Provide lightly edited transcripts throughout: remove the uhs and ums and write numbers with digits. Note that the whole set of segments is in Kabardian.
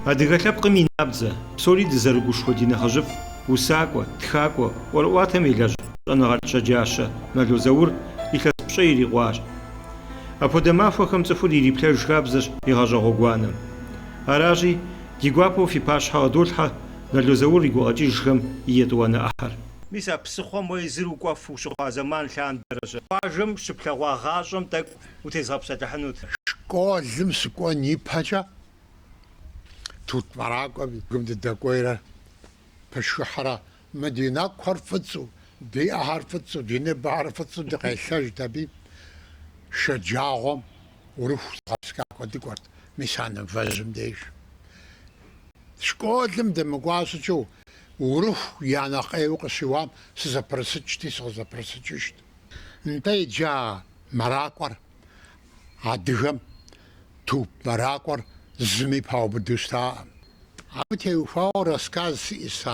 Адыгэ лъэпкъым и набдзэ, псори дызэрыгушхуэ ди нэхъыжьыфӏ, усакӏуэ, тхакӏуэ, ӏуэрыӏуатэм елэжь щӏэныгъэлӏ щэджащэ Налозэур илъэс пщӏэ ирикъуащ. Апхуэдэ махуэхэм цӏыхур ириплъэж хабзэщ игъэщӏэгъуэ гуанэм. Аращи, ди гуапэу фи пащхьэ къыдолъхьэ Налозэур и гукъэкӏыжхэм и етӏуанэ ӏыхьэр. Мис а псыхъуэм уэ зыр укӏуэфу ущыхъуа зэман лъандэращ. Къуажэм щыплъэгъуа гъащӏэм тӏэкӏу утезгъэпсэлъыхьынут. Школым сыкӏуэн ипэкӏэ тут мэракӏуэм гум дыдэкӏуейрэ пышхыхьэрэ мы ди нэкухэр фӏыцӏу, ди ӏыхьэр фӏыцӏу, ди ныбэхьэр фӏыцӏу дыкъелъэжт аби шэджагъуэм урыху згъэпска куэдыкӏуэрт мис а нывэжьым деж. Школым дымыкӏуа щӏыкӏэу урыху я нэхъейуэ къыщиуам сызэпрысыкӏти сыкъызэпрысыкӏыжт. Нтӏэ иджы а мэракӏуэр адыгэм туп мэракӏуэр зыми паубыду щытаӏым. Абы теухуауэ рассказ сиӏэщ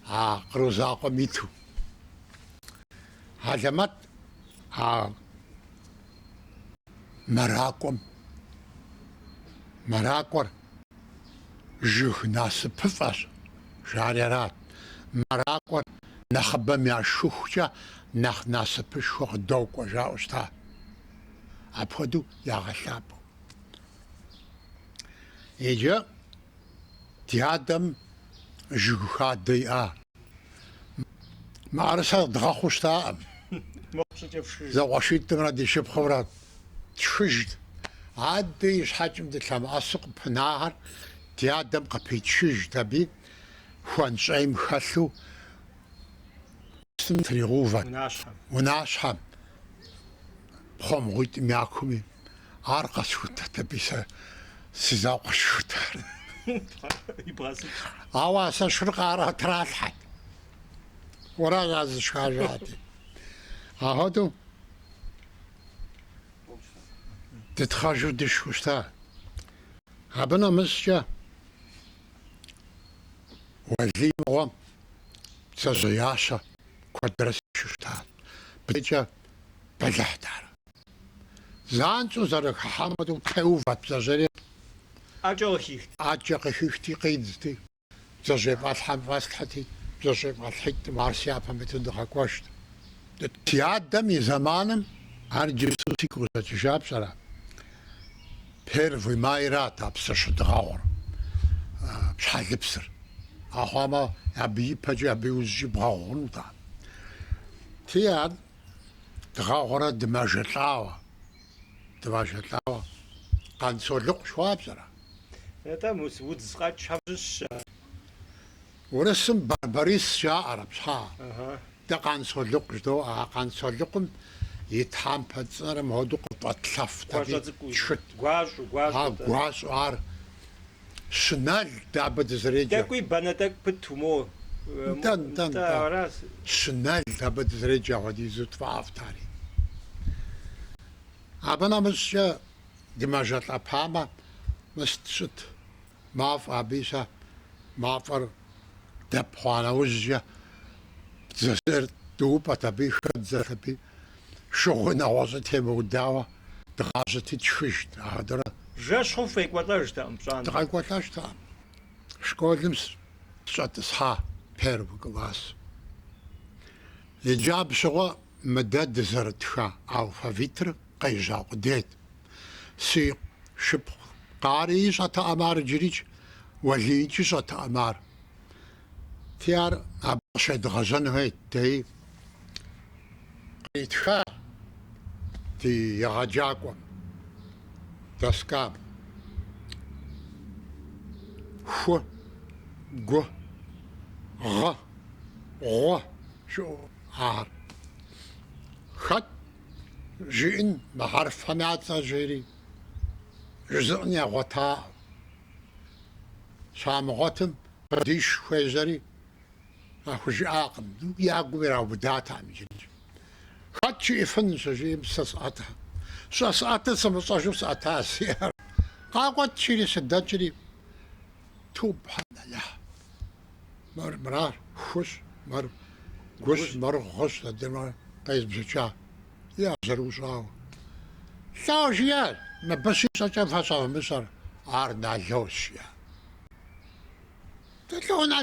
а къру закъуэм иту. Алэмэт а мэракӏуэр жыг насыпыфӏэщ, жари арат. Мэракӏуэр нэхъыбэм яшыхукӏэ нэхъ насыпышхуэ къыдокӏуэ жаӏэу щыта. Апхуэдэу ягъэлъапӏэу. Иджы ди адэм жыг хадэ иӏа. Мыӏэрысэр дгъэхъуу щытаӏым. Зэгъуэшитӏымрэ ди шыпхъумрэ тшыжт. Адэ и щхьэкӏэм дылъэмыӏэсу къыпынахьэр ди адэм къыпитшыжт аби хуэнщӏейм хэлъу тригъэувэрт унащхьэм пхъуэмыгъуитӏым яхуми. Ар къэсхутэрт аби сэ си закъуэ къысшхутар. Ауэ сэ шыр тралъхьэт. Уэра зыщхажати. Ахуэдэу дытхъэжу дышху щыта. Абы нэмыщӏкӏэ Уэлий мыгъуэм бдзэжьеящэ куэдрэ сишху щытат. Быдыкӏэ бэлыхьт ар. Занщӏэу зэрыхыхьам хуэдэу теувэрт бдзэжьейр. Ӏэкӏэ къыхихти къидзти, бдзэжьей фӏэлъхьэм фӏэслъхьэти, бдзэжьей фӏэлъитӏым ар си япэм иту дыкъэкӏуэжт. Си адэм и зэманым ар иджыпсту сигу къызэкӏыжа пщӏэрэ. Первый майрат а псыр щыдгъэгъур, щхьэлыпсыр. Ахъуамэ абы ипэкӏэ абы иужьи бгъэгъунута. Ти ар дгъэгъурэ дымэжэлӏауэ Къансолыкъу щхуабжьэрэ. Удз къэкӏ щхьэ Урысым Барбарис жаӏэрэ пщхьа. Дэ Къансолыкъу жыдоӏэ. А Къансолыкъум и тхьэмпэ цӏынэр мыгъуэу къыфӏэтлъэфт. Шыт гуащӏу ар щынэл абы дызреджэ. Тӏэкӏуи бэнэ тӏэкӏу пыту мо. Щынэл абы дызреджэ апхуэдизу тфӏафӏт ари. Абы нэмыщӏкӏэ дымэжэлӏэпамэ мыст щыт мафӏэ абы щэ мафӏэр дэп хъуа нэужькӏэ бдзэжьейр дыупӏэт абы и хэдзэт аби шыгъуи нэгъуэщӏи темыудауэ дгъажьэти тшхыжт. Ахъдэрэ Жэщ хъу фекӏуэлӏэжтэкъым пщӏантӏэ. дыкъекӏуэлӏэжтэкъым. Школым сщӏэтӏысхьа первый класс. Иджы щыгъуэ мыдэ дызэрытха алфавитыр къежьа къудейт. Си шыпхъу къари щӏэтэӏэм ар иджырикӏ, Уэлийкӏи щӏэтэӏэм ар. Ти ар абы къыщедгъэжьэн хуейт. Дей къитха ди егъэджакӏуэм доскам ху, гу, гъэ, гъуэ щыӏэу ар. Хэт жиӏэн мы хьэрфхэм я цӏэ жери жызыӏэн егъуэтаӏым. Щамыгъуэтым къыдиш хуежьэри ахужиӏакъым. Я гум ираубыдатэкъым иджыри. Хэт щиӏэфынущ а жиӏэм сэ сӏэтэ. Сӏэтыр сымыщӏэжу сӏэтащ си ӏэр. Къакӏуэтчири щыдэкӏри туп хьэнэлыхь. Мырар хущ, мыр гущ, мыр гъущ, къезбжыкӏа. Я зэрыущӏауэ. Лъэужь е, мыбы щищӏэкӏэ фэщӏэгъумыщӏэр ар Налощ е.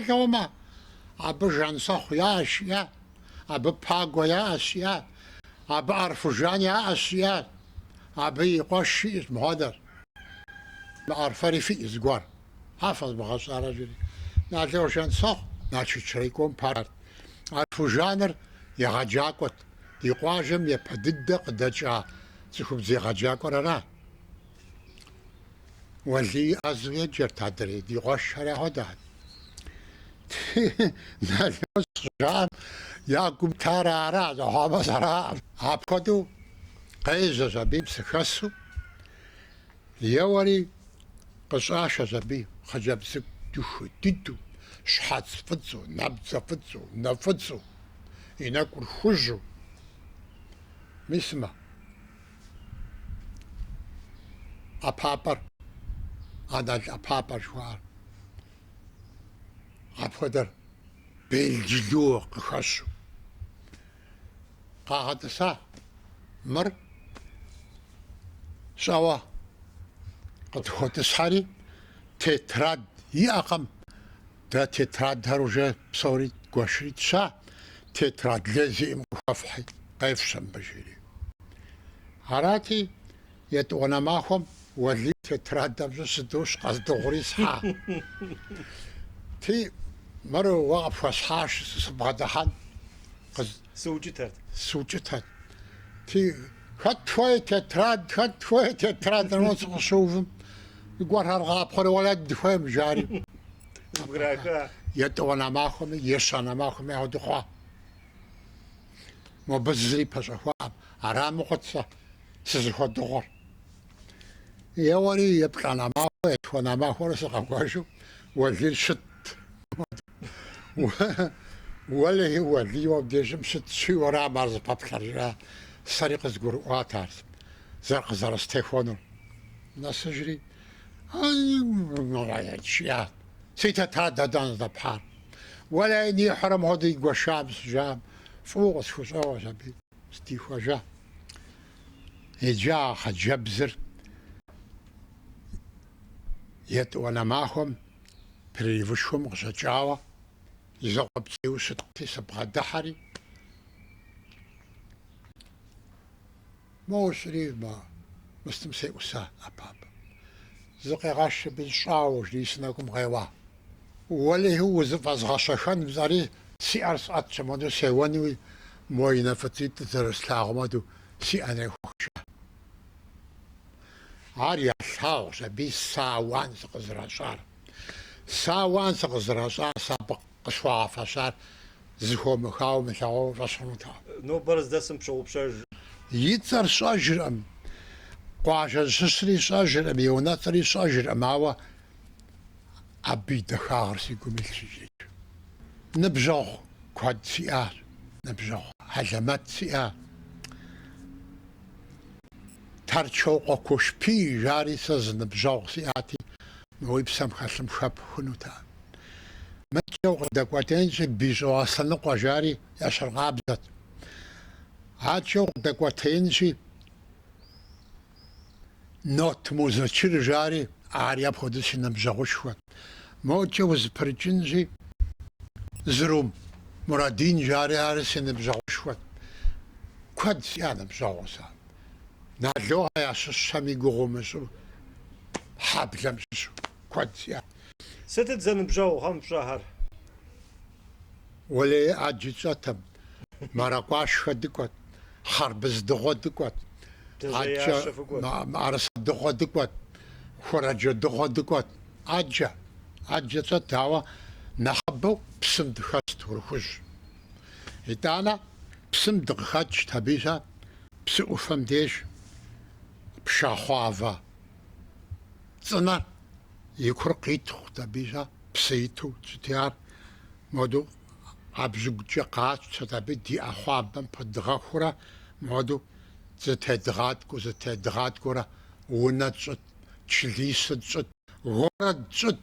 لوما أبو جانصخ يا أشياء أبو باغو يا أشياء أبو أرفجان يا أشياء أبي قشي مهدر أرفري في إزقار حافظ بغاص رجلي ناتلو جانصخ ناتشي شريكون بارت أرفجانر يغجاكوت يقواجم يبدد قدجا تخب زي غجاكور را واللي أزوي جرت هدري دي غشرة هداد نالوس جام ياكم تارارا زهابا سرا هابكدو قيز زبيب سخسو يوري قصاشة زبيب خجب سك دشو ددو شحات فتسو نبت فتسو نفتسو يناكل خجو مسمى أبابر أنا أبابر شوار أبقدر بالجلوق خشو قاعد سا مر شوا قد خود سحري تتراد يأقم دا تتراد هروجة بصوري قشري تشا تتراد لازم خفحي قيف شنبجيري هراتي يتوانا معهم واللي تتراد بجسدوش قصد غري صحا تي مرو وقف وصحاش سبغدحان سوجتها تي خد شوية تتراد نوص نشوفهم يقول هالغاب خلي ولد فهم جاري يتوانا معهم يشانا معهم يهود خوا مو بزري بشخوام عرام قدسة سزخو دغور يوري يبقى أنا معه يتوانا معه رسقا قواشو والليل شت ولا هو اللي يوديجم شت شي ورا مرز بابكار سريق زقور واتارس زرق زرس تيفونو ناس جري هاي شيات سيتا تادا دان دبحار ولا إني حرم هودي قشام سجام فوق سوسوا زبي ستيفوا جا يجا خجبزر يت وانا معهم بريفشهم غشجاوا يزقب تيو شتقتي سبغا دحري موسري ما مستمسي وسا أباب زقي غاش بالشاوش ليسناكم غيوا ولا هو زفاز غاشخان بزاري سي أرس أتشمادو سيواني موينة فتيت ترس لاغمادو سي أنا خوشا عاري الحاوش بي ساوان سقزراشار ساوان سقزراشار سابق قشوا فشار زخو مخاو مخاو رشنوتا نو برز دسم بشو بشاج يتر شاجرم قواجه شسري شاجرم يوناتري شاجرم هوا أبي دخار سيكم الشجيج نبجوخ كواد سيار نبجوخ هجمات سيار ترشوق كوش بي جاري سز نبجوخ سياتي نويب سم خسم شاب خنوتا متجوق دكواتين جي بيجو أصلا قجاري يشر غابزت عاد شوق دكواتين جي نوت موزنشير جاري عارياب خودش نبجوخ شوات موجوز برجنجي زروم مرادين جاري هارسين بجوشوت كود سيانا بجوسا نالوها يا شامي قومشو حابلم شو كود سيانا ستة زن بجو هم شهر ولا أجيتم مراقاش خدكوت خربز دغدكوت عرس دغدكوت خرج دغدكوت أجا تاوا نخبو بسم دخست ورخج إتانا بسم دخج تبيسا بسوفم ديش بشاخوافا تنا يكر قيتو تبيسا بسيتو تتيار مودو أبزوج قات تبي دي أخوابم بدغخورا مودو زتدغات كورا ونتشت تشليست غرد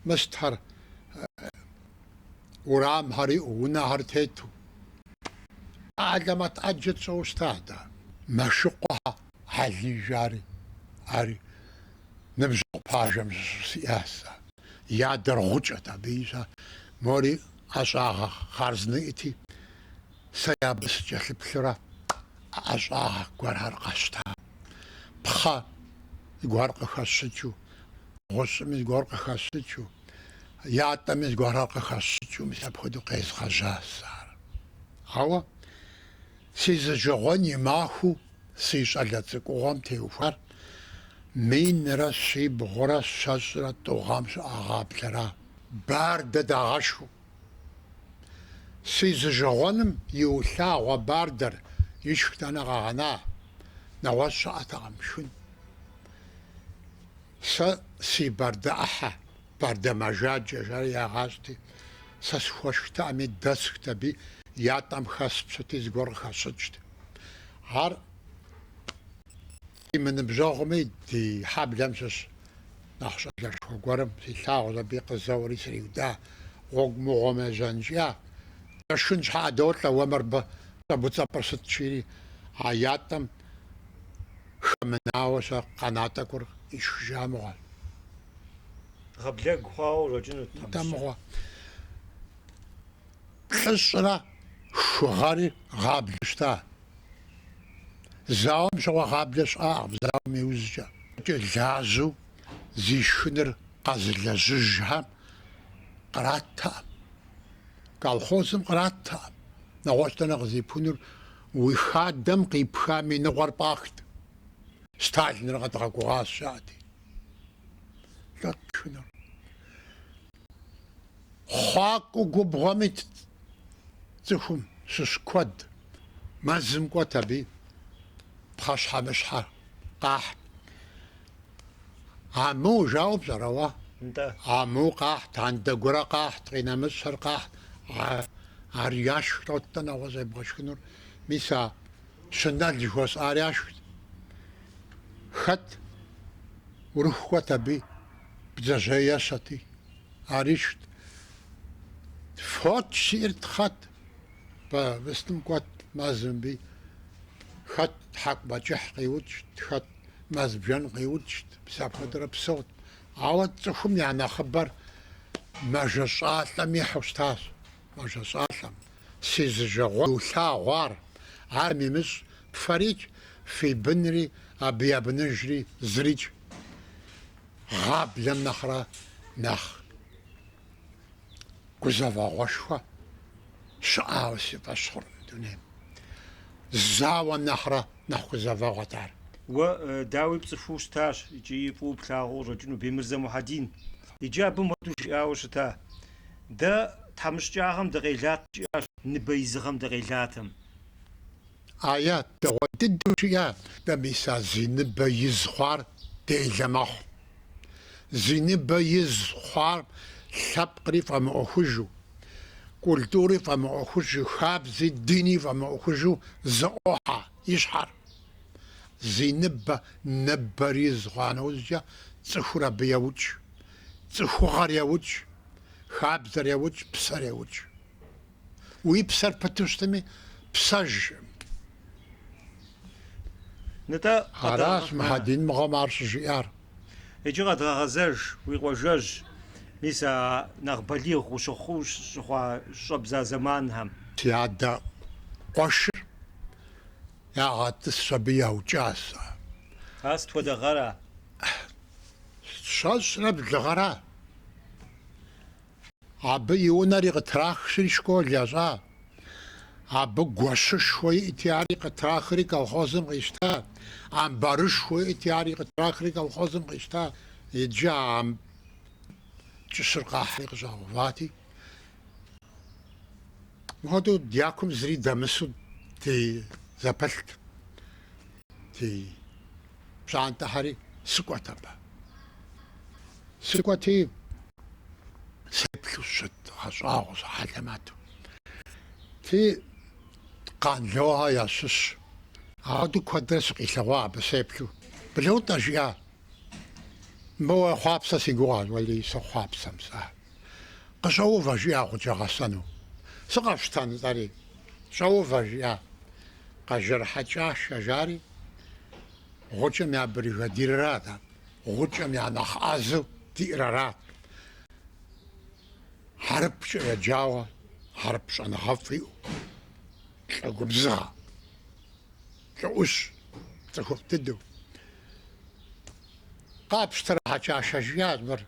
مستر ورام هاري ونهر تيتو عدمت أجت سوستادا مشقها حلي جاري هاري نبزق باجم سياسة ядэр гъукӏэт абы ищӏа. Мори ӏэщӏагъэ хъарзынэӏыти, сэ ябы сыкӏэлъыплъурэ ӏэщӏагъэ гуэрхэр къэщта. Пхъэ зыгуэр къыхэщыкӏыу, гъущӏыми зыгуэр къыхэщыкӏыу, ятӏэми зыгуэрхэр къыхэщыкӏыу, мис апхуэдэу къезгъэжьа сар. Ауэ си зэжьэгъуэн и махуэу си щӏалэ цӏыкӏугъуэм теухуар минрэ щибгъурэ щэщӏрэ тӏу гъэм щыӏа гъаблэра. Бардэ дагъэшхыу. Си зэжьэгъуэным иулъагъуэ бардэр ишх дэнэ къэгъэна, нэгъуэщӏ щыӏэтэкъым шхын. Сэ си бардэӏыхьэ, бардэмэжаджэ жари ягъащӏти, сэ схуэшхтэӏыми дэсхт аби, ятӏэм хэс пщӏыти зыгуэр къыхэщӏыкӏт. Ар ди ныбжьэгъуми ди хьэблэм щыщ нэхъ щӏалэшхуэ гуэрым силъагъущ аби къызэуэри сриуда. Гъуэгу мыгъуэм ежьэнкӏэ, шхын щхьэӏэ долӏэ уэ мыбы щӏэбуцӏэпӏыр сыт щири, а ятӏэм хэмынауэ щэ къэнатӏэ гуэр ишхыжа мыгъуэ. Гъаблэгу хъуауэ урокӏынут. Нтӏэ мыгъуэ. Плӏыщӏрэ шхыгъэри гъаблэ щта. Зауэм щыгъуэ гъаблэ щыӏэкъым, зауэм иужькӏэ. Лажьэу зи шхыныр къэзылэжьыжхэм къраттэӏым. Колхозым къраттэӏым. Нэгъуэщӏ дэнэ къызипхунур уи хадэм къипхам и ныкъуэр пӏахт. Сталиныр къэдгъэгугъащ щыӏэти. Лӏот шхыныр. Хъуакӏуэ губгъуэми цӏыхум щыщ куэд мэзым кӏуэт аби, пхъэщхьэмыщхьэ къахьт. Аму жауэ пщӏэрэ уэ? Аму къахьт, андэгурэ къахьт, къинэмыщэр къахьт. Ар яшх тӏотӏэ нэгъуэ зебгъэшхынур. Мис а щынэл жыхуэсӏар яшхт. Хэт урыху кӏуэт аби, бдзэжьей ещэти, ар ишхт. Фот щиӏэрт хэт, быстым кӏуэт мэзымби, хэт тхьэкӏумэкӏыхь къиукӏт, хэт мэз бжэн къиукӏт, псы апхуэдэрэ псэут. Ауэ цӏыхум я нэхъыбэр мэжэщӏалӏэм ихьу щтащ. Мэжэщӏалӏэм си зэжьэгъуэ иулъагъуар, ар имыщӏ пфэрикӏ, фи бынри абы ябыныжри зырикӏ. Гъаблэм нэхърэ нэхъ гузэвэгъуэшхуэ щыӏауэ си фӏэщ хъуркъым дунейм. Зауэм нэхърэ нэхъ гузэвэгъуэт ар. Уэ дауи пцӏыхуу щытащ, икӏи фӏыуэ плъагъуу къыщӏэкӏыну Беймырзэ Мухьэдин. Иджы абы моду жиӏауэ щыта. Дэ тхьэмыщкӏагъэм дыкъелат жиӏащ, ныбэ изыгъэм дыкъелатэм. Ая дэгъуэ дыдэу жиӏэ. Дэ мис а зи ныбэ из хъуар делэ мэхъу. Зи ныбэ из хъуар лъэпкъри фӏэмыӏуэхужу, культури фӏэмыӏуэхужу, хабзи дыни фӏэмыӏуэхужу зэӏуохьэ и щхьэр. Зи ныбэр из хъуа нэужькӏэ цӏыхур абы еукӏ. Цӏыхугъэр еукӏ, хабзэр еукӏ, псэр еукӏ. Уи псэр пыту щытми, псэж. Аращ Мухьэдин мыгъуэм ар щыжиӏар. Иджы къэдгъэгъэзэж, уи къуажэж. Мис а нэхъ балигъ ущыхъуу щыхъуа щӏэбза зэманхэм. Си адэ къуэшыр ягъэтӏысщ, абы яукӏащ. Ар сыт хуэдэ гъэра? Щэщӏрэ блыгъэра. Абы и унэри къытрахщри школ ящӏа. Абы гуэшышхуэ иӏти, ари къытрахри колхозым къищта. Амбарышхуэ иӏти, ари къытрахри колхозым къищта. Иджы чӏыщыр къахьри къыщӏэгъэувати. Мыхуэдэу дякум зыри дэмысу зэпэлът. Ди пщӏантӏэхьэри сыкӏуэт абы. Сыкӏуэти сеплъу щыт, гъэщӏагъуэу щхьэлэмэту. Ти къанлогъэ ящыщ. Ауэду куэдрэ сыкъилъэгъуа абы сеплъу. БлыуТӀэ жиӏа. Мыуэ хъуапсэ си гугъэщ, уэли сохъуапсэм сэ. Къыщӏэувэ жиӏа гъуджэ гъэсэну. Сыкъэфщтэн сӏэри. Щӏэувэ жиӏа. Къэжырхьэкӏащ ажари. Гъукӏэм я бригадиррат. Гъукӏэм я нэхъ ӏэзэу диӏрэрат. ХьэрыпкӀэ еджауэ ХьэрыпӀ щӀэныгъэфӀ иӀу, лӀэгубзыгъэ, лӀыӀущ, цӀыхуфӀ дыдэу. Къапщтэрэ хьэкӀашэ жиӀащ мыр.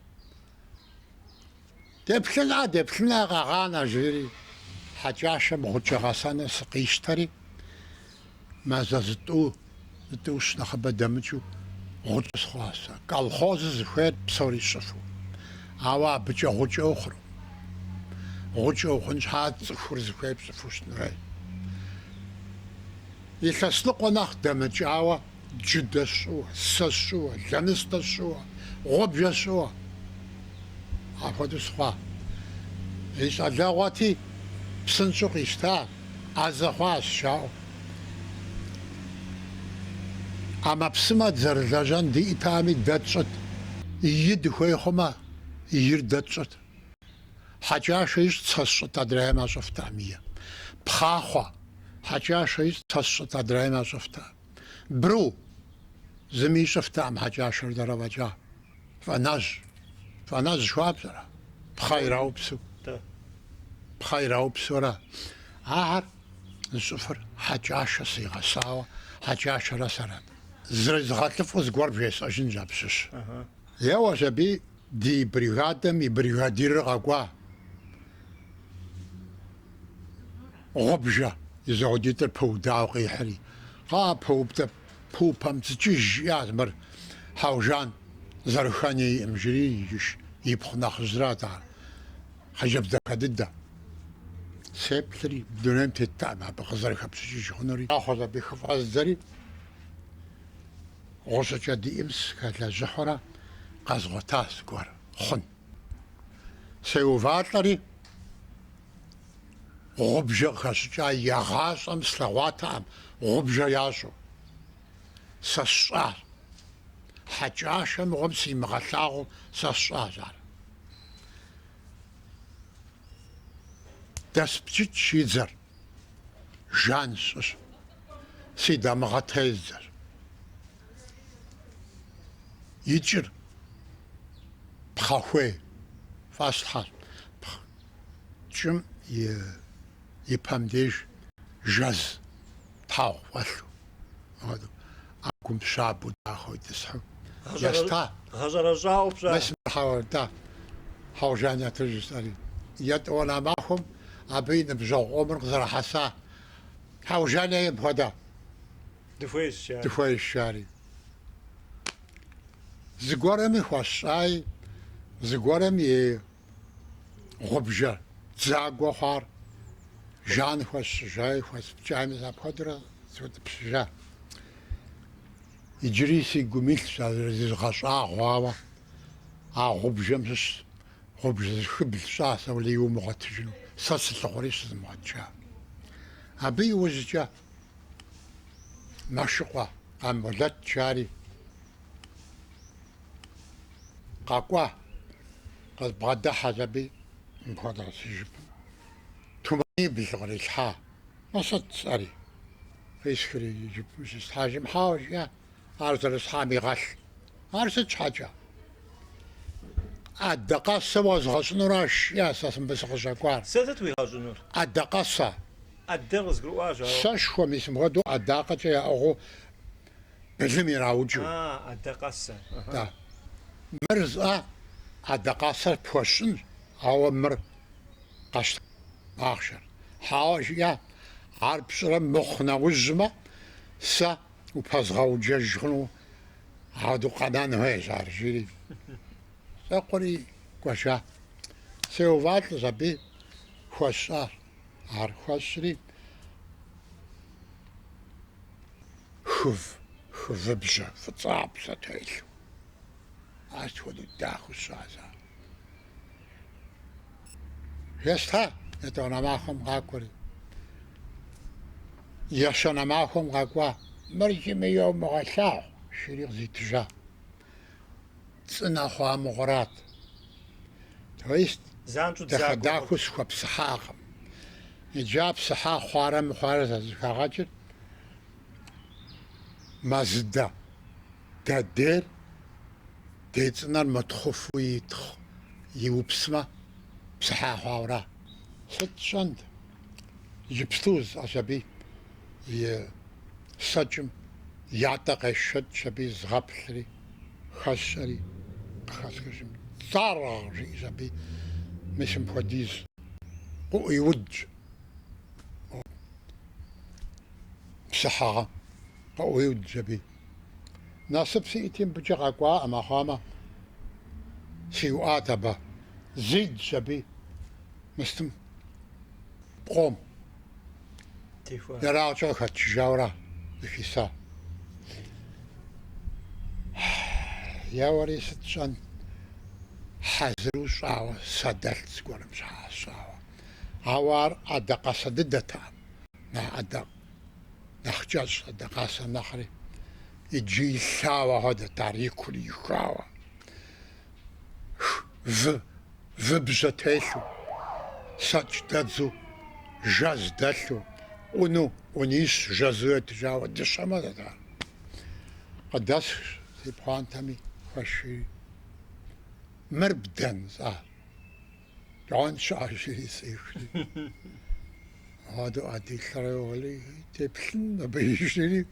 Деплъынэ къэгъанэ жиӀэри, хьэкӀашэм гъукӀэ гъэсэну сыкъищтэри, мазэ зытӀу нэхъыбэ дэмыкӀыу гъукӀэ схъуащ. Колхозыр зыхуейр псори щыфу. Ауэ абыкӀэ гъукӀэ ухъуру. ГъукӀэ ухъун щхьа цӀыхур зыхуей пщӀыфу щытынуей. Илъэс ныкъуэ нэхъ дэмыкӀауэ джыдэ щӀыуэ, сэ щӀыуэ, лэныстэ щӀыуэ, гъуабжэ щӀыуэ. Апхуэдэу схъуа. И щӀалэгъуэти псынщӀэу къищта, Ӏэзэ хъуащ жаӀэу. Ӏэмэпсымэ зэрылэжьэн диӀэтами дэ тщӀыт. И дыхуей хъумэ, ир дэ тщӀыт. Хьэкӏашэ ищӀ цэ щӀыт адреймэ щӀыфтэ мие. Пхъахъуэ хьэкӏашэ ищӀ цэ щӀыт адреймэ щӀыфтэ. Бру зыми щӀыфтэкъым хьэкӏашэр дэрэфӀэкӀа. Фэнэжь жыхуабжьэрэ. Пхъэ ираупсу. Пхъэ ираупсурэ. Ахэр щӀыфыр хьэкӏашэ сигъэсауэ, хьэкӏашэрэ сэрэ. ЗрезгъэлӀыфӀу зыгуэр бжесӀэжын жэпщыщ. Еуэ абы ди бригадэм и бригадирыр къэкӀуа. Гъуабжэ и зауэлӏитӏыр пыудауэ къихьри. ПыупэмыцӀыкӀыж жиӀащ мыр. Хьэужан зэрыхэни иӀым жири ипхъу нэхъыжьрат ар. Хъыджэбз дахэ дыдэ. Сеплъри дунейм теттэкъым абы къызэрыхэпщӀыкӀыж хъунури. Ахъуэ абы хыфӀэздзэри гъущӀыкӀэ диӀэм сыхэлэжьыхьурэ къэзгъуэтащ зыгуэр хъун. СеувалӀэри гъубжэ къыхэщӀыкӀа егъащӀэм слъэгъуатэкъым гъубжэ ящӀу. Сэ сщӀащ. Хьэкӏашэ мыгъуэм симыгъэлъагъуу сэ сщӀащ ар. Дэспчыч и дзэр Жан щӀыщ. Си дамыгъэтездзэр. И кӀыр пхъэхуей фӀэслъхьащ. КӀым и пэм деж жэз тхьэгъу фӀэлъу. Гум щабэу дахэу итӀысхьу. Еста. Гъэжьэрэщӏауэ пщӏа. Хьэуэрда. Хьэужан ятыжысӏэри. ЕтӀуанэ махуэм абы и ныбжьэгъу къызэрыхьэса. Хьэужан ейм хуэдэ. Дыхуеищари. Зыгуэрми хуэсщӏаи, зыгуэрым и гъубжэ дзагуэ хъуар Жан хуэсщӏыжаи хуэспкӏами апхуэдэурэ сыутӏыпщыжа. Иджыри си гум илъщ зезгъэщӏа хъуауэ а гъубжэм щыщ гъубжэ зышхыбл щӏа сэ лей умыгъуэтыжыну. Сэ сылъыгъуэри щызымыгъуэтыжа. Абы иужькӏэ Мэшыкъуэ Къамбулэт жари къэкӏуа къэзбгъэдыхьэщ абы мыпхуэдэ си жыпым. Туманибл кърилъхьа. Сыт сӏэри? Къисхри и жыпым щыстхьэжым хьэуэ жиӏэ. Ар зэрысхьам игъэлъ. Ар сыт щхьэкӏэ? Ӏэдэ къэсэ уэзгъэщӏынуращ жиӏэ сэ мыбы сыкъыщӏэкӏуар. Сэ сыт уигъэщӏынур? Ӏэдэ къэсэ. Ӏэдэр къызгурыӏуащ. Сэшхуэм ис мыгъуэду ӏэдакъэкӏэ яӏыгъыу былым ираукӏыу. Ӏэдэ къэсэ. Да. Мыр зыӏэ ӏэдэ къэсэр пхуэщӏынщ, ауэ мыр къэщтӏ ахъшэр. Хьэуэ жиӏэ, ар пщӏырэ мыхъу нэужьмэ, сэ упэзгъэуджэж хъуну ауэдэу къэнэн хуейщ ар жири. Сэ къури кӏуэжа. Сеувалӏэщ абы хуэсщӏар. Ар хуэсщӏри хывыбжэ фӏыцӏапсэ телъу. Ар хуэдэу дахэу щащ ар. Еста етӏуанэ махуэм къакӏуэри. Ещанэ махуэм къэкӏуа. Мыр икӏыми йумыгъэлъагъу, шыри къызитыжа. Цӏынэ хъуа мыгъурат. То есть дахэ дахэу схуэпсыхьакъым. Иджы псыхьа хъуарэ мыхъуарэ зэзыхагъэкӏыр мэзыдэ дэдер ди цӏынэр мытхъуфу иупсмэ بصحة ست شند جبستوز أشبي سجم يعتق الشد شبي زغبلري خشري خشري صار شبي مش مفديز ويود بصحة ويود شبي ناسب سيتم بجغا قوا أما خامة سيوات با زيد شبي مستم قوم يراجع خدشاورا بخيسا يا وري ستشان حزرو شاوة صدلت سقولم شاوة عوار أدقى صددتا نا أدق نخجاج أدقى سنخري يجي شاوة هذا تاريخ لي شاوة в бжетелу сач дадзу жаз далу уну униш жазует жава дешама да قداس سبحان تامي خشي مربدن زا جان شاشي سيخلي هذا أدي خريولي تبلن بيشري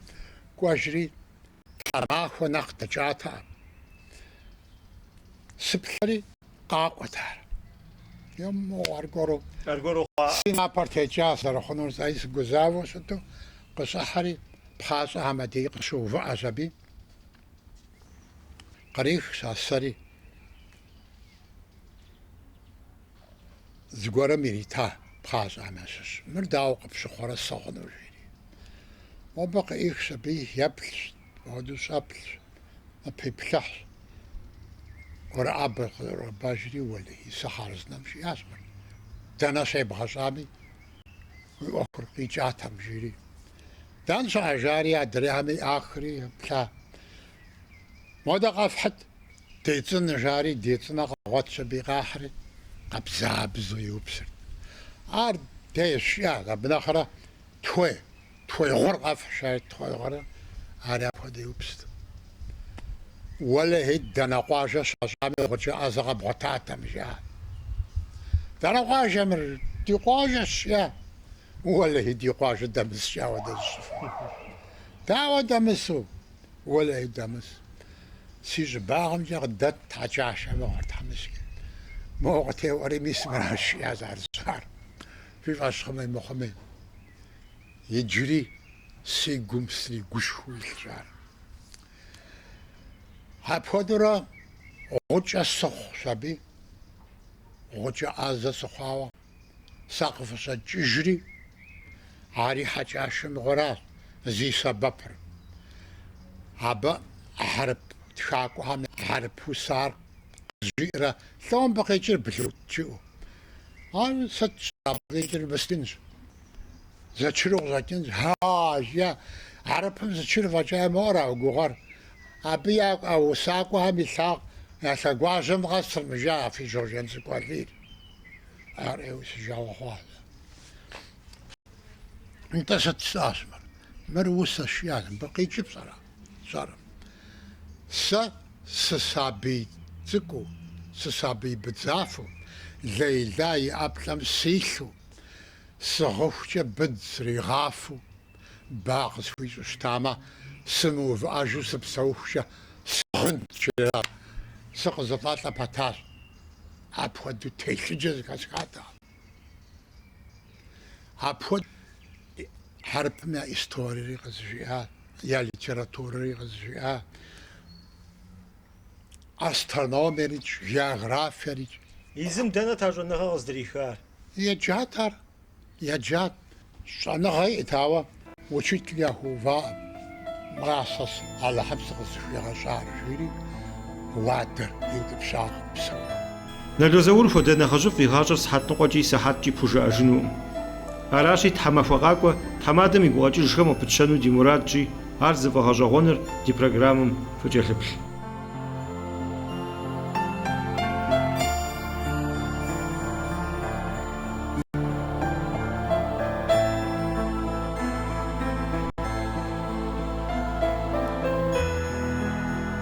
قاشري راح ونقد جاتا سبحري قاقوتار يوم أرجورو سينا بارتيجا سرخنور زايس جزاو شتو قصحري بحاس أحمدي قشوف عجبي قريخ شاسري زغورا ميريتا بحاس أحمدش مرداو قبش خورا سخنور جيري ما بقى إيش شبيه يبلش وهدو شابلش ما بيبلش ورا أب باجري ولا يسحرز نمشي أسمر دانا شيء بخشامي وأخر قيجاتهم جيري دان شعجاري أدريامي آخري بلا ما دقف حد ديتنا جاري ديتنا غواتش بغاحري قبزابز ويوبسر عار ديش يا بناخرة توي غرقة فشاي توي غرقة عاري أبغى يوبسر ولا هيد دانا قواجة شاشامي غوتش أزغب غطاتا مجاه دانا قواجة مر دي قواجة شيا ولا هي دي قواجة دمس شيا ودمس داوا دمسو ولا هي دمس سيج باغم جا غدات تحجاشا مغرد حمسك موغتي وري ميسمرا شيا زار زار في فاشخمي مخمي يجري سي قمسري قشوي الجار هابودرا غوجا سخ شبي غوجا ازا سخاوة ساقفشا ججري عاري حجاشم غراس زي سببر عبا حرب تخاكو هم حرب وصار جيرا ثوم بقيجر بلوت جو هاي ستش بقيجر بستنج زاتشرو زاتنج يا عربهم زاتشرو فجاه مورا وغار أبيا أو ساقو هم يساق يا ساقواجم غصر مجا في جورجين سكوالير أريو سجاو خوال انت ستستاسمر مروس الشيان بقي جيب صار سسابي تكو سسابي بتزافو زي لاي أبلم سيسو سغوشة بدزري غافو باغز في اشتاما سمو في أجو سبسوشة سغنت شراب سقزطات لبتاش أبودو تيشجز كاسكاتا أبود حرب ما إستوري غزجيها يا ليتراتوري غزجيها أسترونومي جيوغرافيا يزم دانا تاجونا غزدريخار يا جات أنا هاي إتاوا وشيت لي هو مراصص على حبس غزجيها شعر جيري وادر يوتب شاق بسوا نلوزور فدنا خجف في غاجر سحات نقوجي سحات جي بوجا أجنو أراشي تحما فقاقوا تحمادم يقواجي جخمو بتشانو دي مراد جي عرض فغاجا غونر دي برنامج فجأة